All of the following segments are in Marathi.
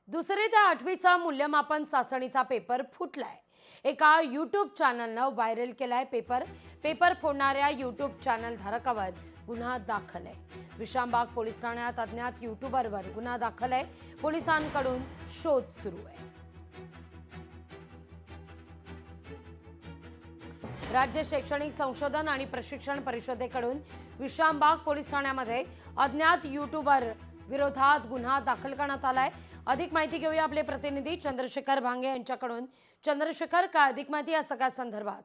दुसरी ते आठवीचा मूल्यमापन चाचणीचा पेपर फुटलाय। एका यूट्यूब चॅनलनं व्हायरल केलाय पेपर फोडणाऱ्या यूट्यूब चॅनल धारकावर गुन्हा दाखल आहे। विश्रामबाग पोलीस ठाण्यात अज्ञात यूट्यूबरवर गुन्हा दाखल आहे। पोलिसांकडून शोध सुरू आहे। राज्य शैक्षणिक संशोधन आणि प्रशिक्षण परिषदेकडून विश्रामबाग पोलीस ठाण्यामध्ये अज्ञात यूट्यूबर विरोधात गुन्हा दाखल करण्यात आलाय। अधिक माहिती घेऊया आपले प्रतिनिधी चंद्रशेखर भांगे यांच्याकडून। चंद्रशेखर, काय अधिक माहिती या सगळ्या संदर्भात?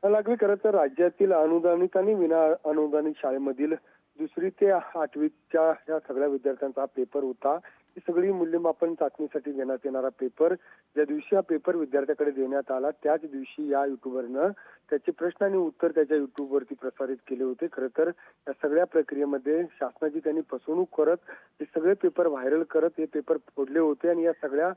लागली खरं तर राज्यातील अनुदानित आणि विना अनुदानित शाळेमधील दुसरी ते आठवीच्या या सगळ्या विद्यार्थ्यांचा हा पेपर होता। ही सगळी मूल्यमापन चाचणीसाठी घेण्यात येणारा पेपर, ज्या दिवशी हा पेपर विद्यार्थ्याकडे देण्यात आला त्याच दिवशी या युट्यूबरनं त्याचे प्रश्न आणि उत्तर त्याच्या युट्यूबवरती प्रसारित केले होते। खरं तर या सगळ्या प्रक्रियेमध्ये शासनाची त्यांनी फसवणूक करत हे सगळे पेपर व्हायरल करत हे पेपर फोडले होते आणि या सगळ्या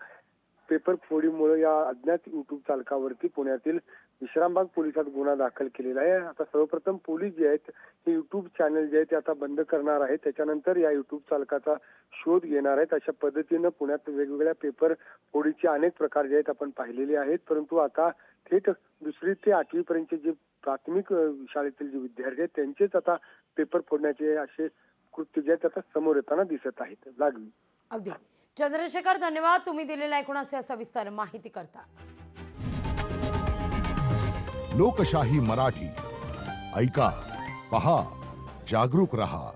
पेपर फोडीमुळे या अज्ञात युट्यूब चालकावरती पुण्यातील विश्रामबाग पोलिसात गुन्हा दाखल केलेला आहे। आता सर्वप्रथम पोलीस जे आहेत हे युट्यूब चॅनल जे आहे ते आता बंद करणार आहेत, त्याच्यानंतर या युट्यूब चालकाचा शोध घेणार आहेत। अशा पद्धतीनं पुण्यात वेगवेगळ्या पेपर फोडीचे अनेक प्रकार जे आहेत आपण पाहिलेले आहेत, परंतु आता थेट दुसरी ते आठवी पर्यंतचे जे प्राथमिक शाळेतील जे विद्यार्थी आहेत त्यांचेच आता पेपर फोडण्याचे असे कृत्य जे आहेत आता समोर येताना दिसत आहेत। लागली अगदी चंद्रशेखर, धन्यवाद तुम्ही दिलेल्या एकूणच या सविस्तर माहिती करता। लोकशाही मराठी ऐका, पहा, जागरूक रहा।